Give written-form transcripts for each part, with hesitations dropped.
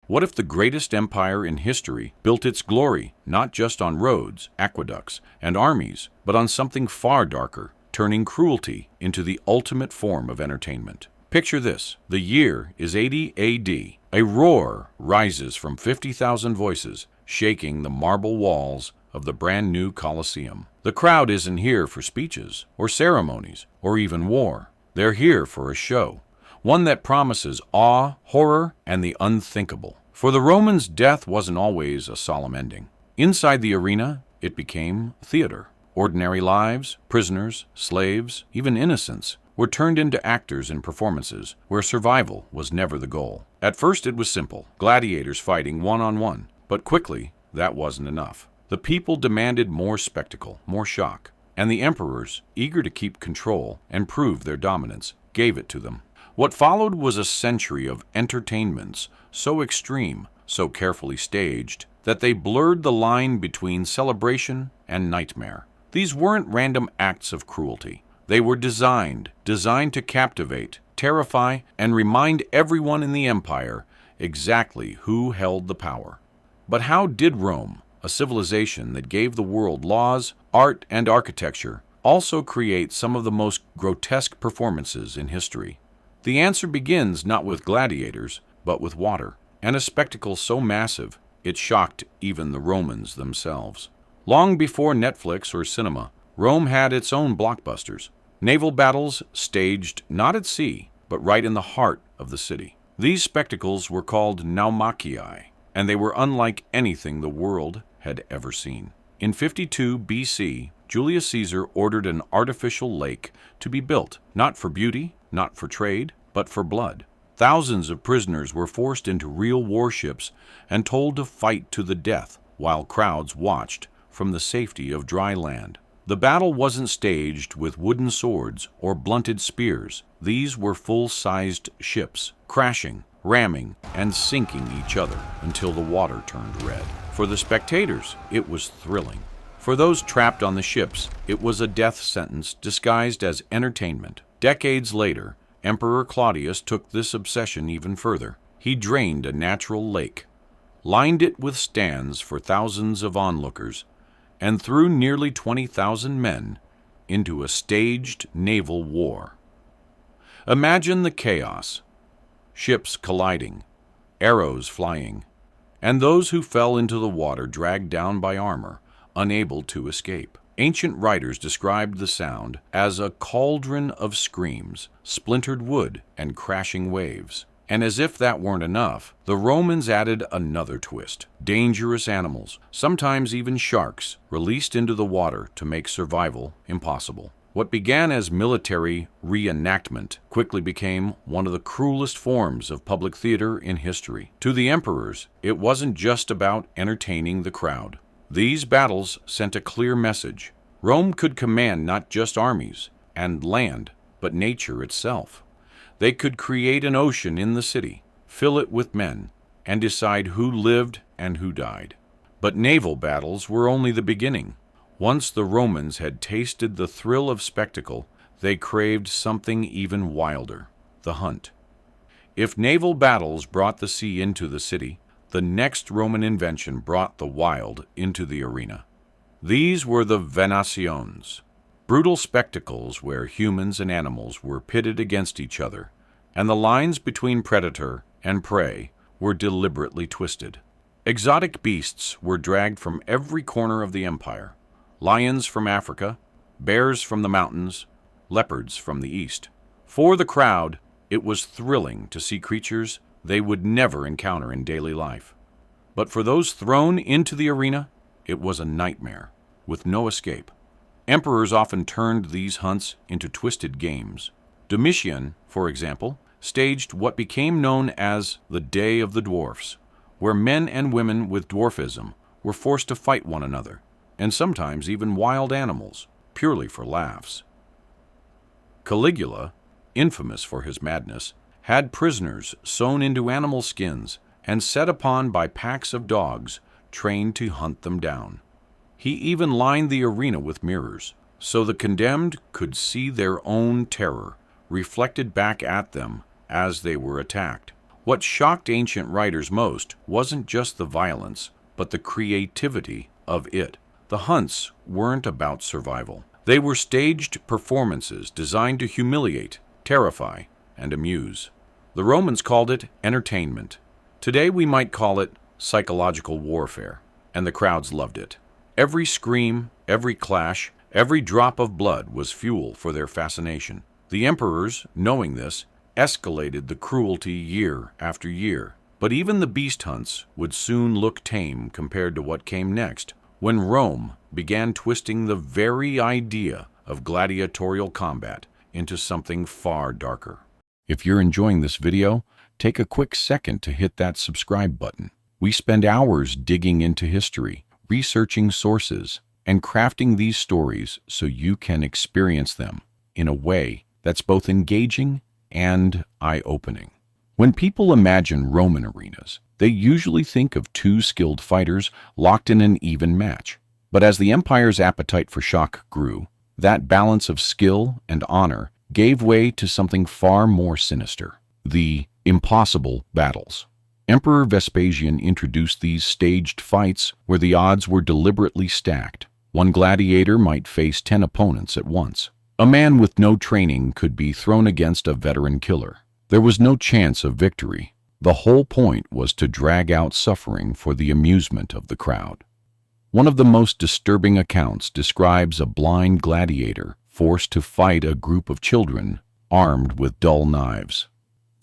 What if the greatest empire in history built its glory not just on roads, aqueducts, and armies, but on something far darker, turning cruelty into the ultimate form of entertainment? Picture this. The year is 80 AD. A roar rises from 50,000 voices, shaking the marble walls of the brand new Colosseum. The crowd isn't here for speeches or ceremonies or even war. They're here for a show, one that promises awe, horror, and the unthinkable. For the Romans, death wasn't always a solemn ending. Inside the arena, it became theater. Ordinary lives, prisoners, slaves, even innocents, were turned into actors in performances where survival was never the goal. At first it was simple, gladiators fighting one-on-one, but quickly that wasn't enough. The people demanded more spectacle, more shock, and the emperors, eager to keep control and prove their dominance, gave it to them. What followed was a century of entertainments so extreme, so carefully staged, that they blurred the line between celebration and nightmare. These weren't random acts of cruelty. They were designed to captivate, terrify, and remind everyone in the empire exactly who held the power. But how did Rome, a civilization that gave the world laws, art, and architecture, also create some of the most grotesque performances in history? The answer begins not with gladiators, but with water, and a spectacle so massive it shocked even the Romans themselves. Long before Netflix or cinema, Rome had its own blockbusters. Naval battles staged not at sea, but right in the heart of the city. These spectacles were called naumachii, and they were unlike anything the world had ever seen. In 52 BC, Julius Caesar ordered an artificial lake to be built, not for beauty, not for trade, but for blood. Thousands of prisoners were forced into real warships and told to fight to the death, while crowds watched from the safety of dry land. The battle wasn't staged with wooden swords or blunted spears. These were full-sized ships, crashing, ramming, and sinking each other until the water turned red. For the spectators, it was thrilling. For those trapped on the ships, it was a death sentence disguised as entertainment. Decades later, Emperor Claudius took this obsession even further. He drained a natural lake, lined it with stands for thousands of onlookers, and threw nearly 20,000 men into a staged naval war. Imagine the chaos: ships colliding, arrows flying, and those who fell into the water dragged down by armor, unable to escape. Ancient writers described the sound as a cauldron of screams, splintered wood, and crashing waves. And as if that weren't enough, the Romans added another twist. Dangerous animals, sometimes even sharks, released into the water to make survival impossible. What began as military reenactment quickly became one of the cruelest forms of public theater in history. To the emperors, it wasn't just about entertaining the crowd. These battles sent a clear message. Rome could command not just armies and land, but nature itself. They could create an ocean in the city, fill it with men, and decide who lived and who died. But naval battles were only the beginning. Once the Romans had tasted the thrill of spectacle, they craved something even wilder: the hunt. If naval battles brought the sea into the city, the next Roman invention brought the wild into the arena. These were the venations, brutal spectacles where humans and animals were pitted against each other, and the lines between predator and prey were deliberately twisted. Exotic beasts were dragged from every corner of the empire: lions from Africa, bears from the mountains, leopards from the east. For the crowd, it was thrilling to see creatures they would never encounter in daily life. But for those thrown into the arena, it was a nightmare, with no escape. Emperors often turned these hunts into twisted games. Domitian, for example, staged what became known as the Day of the Dwarfs, where men and women with dwarfism were forced to fight one another, and sometimes even wild animals, purely for laughs. Caligula, infamous for his madness, had prisoners sewn into animal skins and set upon by packs of dogs trained to hunt them down. He even lined the arena with mirrors, so the condemned could see their own terror reflected back at them as they were attacked. What shocked ancient writers most wasn't just the violence, but the creativity of it. The hunts weren't about survival. They were staged performances designed to humiliate, terrify, and amuse. The Romans called it entertainment. Today we might call it psychological warfare, and the crowds loved it. Every scream, every clash, every drop of blood was fuel for their fascination. The emperors, knowing this, escalated the cruelty year after year. But even the beast hunts would soon look tame compared to what came next, when Rome began twisting the very idea of gladiatorial combat into something far darker. If you're enjoying this video, take a quick second to hit that subscribe button. We spend hours digging into history, researching sources, and crafting these stories so you can experience them in a way that's both engaging and eye-opening. When people imagine Roman arenas, they usually think of two skilled fighters locked in an even match. But as the empire's appetite for shock grew, that balance of skill and honor gave way to something far more sinister: the impossible battles. Emperor Vespasian introduced these staged fights where the odds were deliberately stacked. One gladiator might face 10 opponents at once. A man with no training could be thrown against a veteran killer. There was no chance of victory. The whole point was to drag out suffering for the amusement of the crowd. One of the most disturbing accounts describes a blind gladiator forced to fight a group of children armed with dull knives.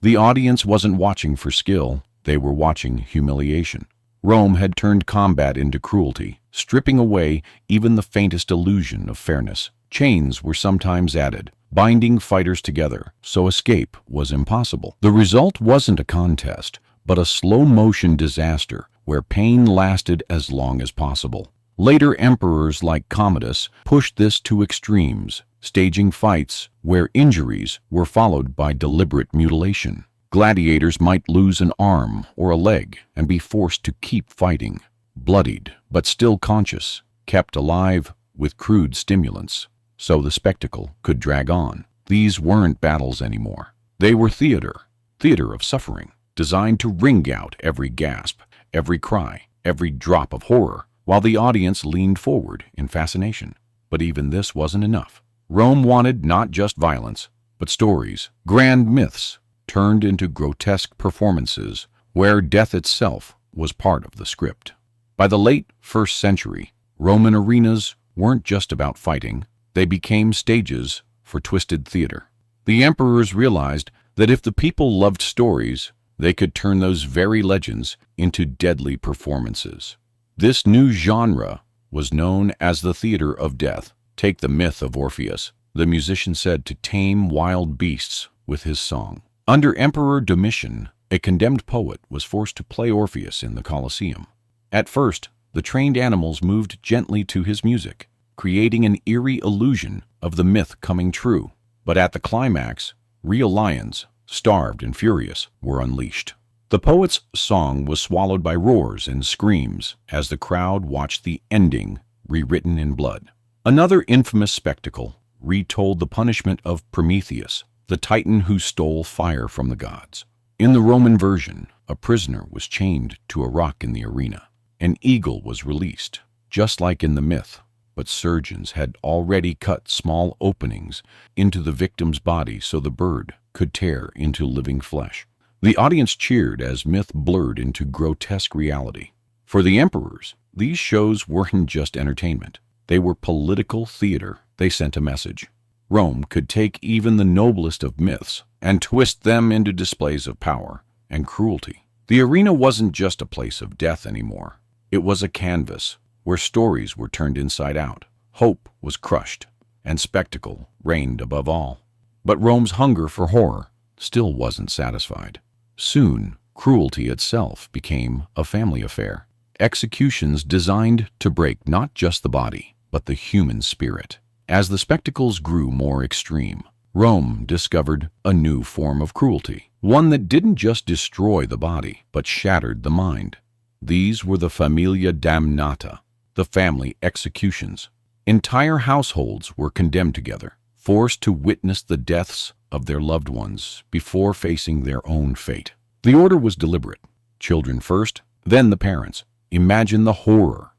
The audience wasn't watching for skill, they were watching humiliation. Rome had turned combat into cruelty, stripping away even the faintest illusion of fairness. Chains were sometimes added, binding fighters together, so escape was impossible. The result wasn't a contest, but a slow-motion disaster where pain lasted as long as possible. Later emperors like Commodus pushed this to extremes, staging fights where injuries were followed by deliberate mutilation. Gladiators might lose an arm or a leg and be forced to keep fighting, bloodied but still conscious, kept alive with crude stimulants, so the spectacle could drag on. These weren't battles anymore. They were theater of suffering, designed to wring out every gasp, every cry, every drop of horror, while the audience leaned forward in fascination. But even this wasn't enough. Rome wanted not just violence, but stories, grand myths, turned into grotesque performances where death itself was part of the script. By the late 1st century, Roman arenas weren't just about fighting, they became stages for twisted theater. The emperors realized that if the people loved stories, they could turn those very legends into deadly performances. This new genre was known as the theater of death. Take the myth of Orpheus, the musician said to tame wild beasts with his song. Under Emperor Domitian, a condemned poet was forced to play Orpheus in the Colosseum. At first, the trained animals moved gently to his music, creating an eerie illusion of the myth coming true. But at the climax, real lions, starved and furious, were unleashed. The poet's song was swallowed by roars and screams as the crowd watched the ending rewritten in blood. Another infamous spectacle retold the punishment of Prometheus, the titan who stole fire from the gods. In the Roman version, a prisoner was chained to a rock in the arena. An eagle was released, just like in the myth, but surgeons had already cut small openings into the victim's body so the bird could tear into living flesh. The audience cheered as myth blurred into grotesque reality. For the emperors, these shows weren't just entertainment. They were political theater. They sent a message. Rome could take even the noblest of myths and twist them into displays of power and cruelty. The arena wasn't just a place of death anymore. It was a canvas where stories were turned inside out, hope was crushed, and spectacle reigned above all. But Rome's hunger for horror still wasn't satisfied. Soon, cruelty itself became a family affair. Executions designed to break not just the body, but the human spirit. As the spectacles grew more extreme, Rome discovered a new form of cruelty, one that didn't just destroy the body, but shattered the mind. These were the familia damnata, the family executions. Entire households were condemned together, forced to witness the deaths of their loved ones before facing their own fate. The order was deliberate. Children first, then the parents. Imagine the horror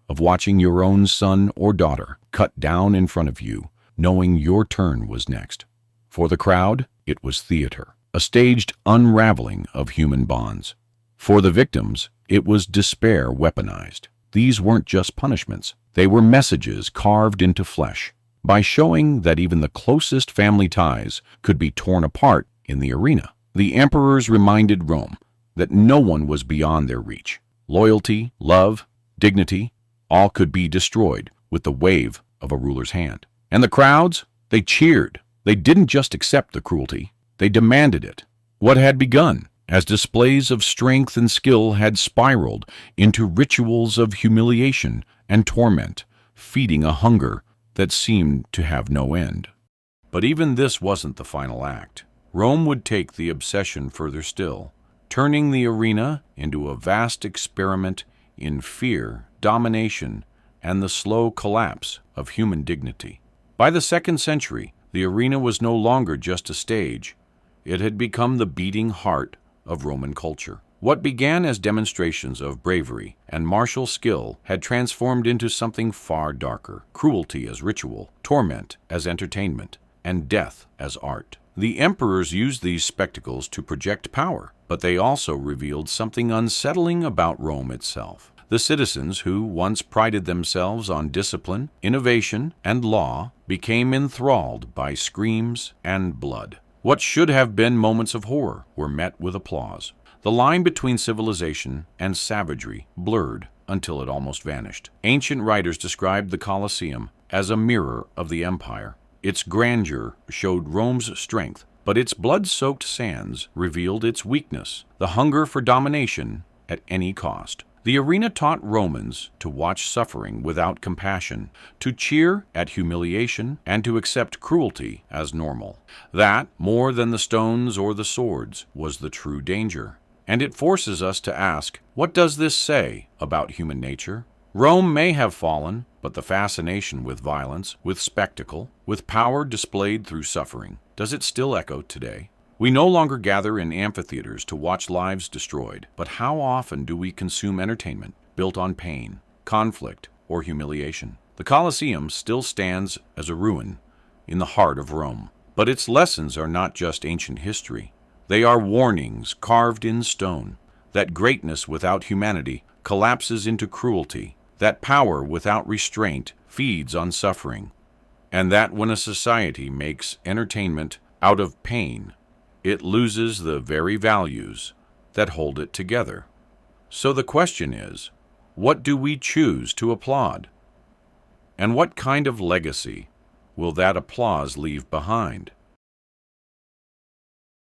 of watching your own son or daughter cut down in front of you, knowing your turn was next. For the crowd, it was theater, a staged unraveling of human bonds. For the victims, it was despair weaponized. These weren't just punishments. They were messages carved into flesh. By showing that even the closest family ties could be torn apart in the arena, the emperors reminded Rome that no one was beyond their reach. Loyalty, love, dignity, all could be destroyed with the wave of a ruler's hand. And the crowds, they cheered. They didn't just accept the cruelty, they demanded it. What had begun as displays of strength and skill had spiraled into rituals of humiliation and torment, feeding a hunger that seemed to have no end. But even this wasn't the final act. Rome would take the obsession further still, turning the arena into a vast experiment in fear, domination, and the slow collapse of human dignity. By the 2nd century, the arena was no longer just a stage. It had become the beating heart of Roman culture. What began as demonstrations of bravery and martial skill had transformed into something far darker: cruelty as ritual, torment as entertainment, and death as art. The emperors used these spectacles to project power, but they also revealed something unsettling about Rome itself. The citizens, who once prided themselves on discipline, innovation, and law, became enthralled by screams and blood. What should have been moments of horror were met with applause. The line between civilization and savagery blurred until it almost vanished. Ancient writers described the Colosseum as a mirror of the empire. Its grandeur showed Rome's strength, but its blood-soaked sands revealed its weakness, the hunger for domination at any cost. The arena taught Romans to watch suffering without compassion, to cheer at humiliation, and to accept cruelty as normal. That, more than the stones or the swords, was the true danger. And it forces us to ask, what does this say about human nature? Rome may have fallen, but the fascination with violence, with spectacle, with power displayed through suffering, does it still echo today? We no longer gather in amphitheaters to watch lives destroyed, but how often do we consume entertainment built on pain, conflict, or humiliation? The Colosseum still stands as a ruin in the heart of Rome, but its lessons are not just ancient history. They are warnings carved in stone, that greatness without humanity collapses into cruelty, that power without restraint feeds on suffering, and that when a society makes entertainment out of pain, it loses the very values that hold it together. So the question is, what do we choose to applaud? And what kind of legacy will that applause leave behind?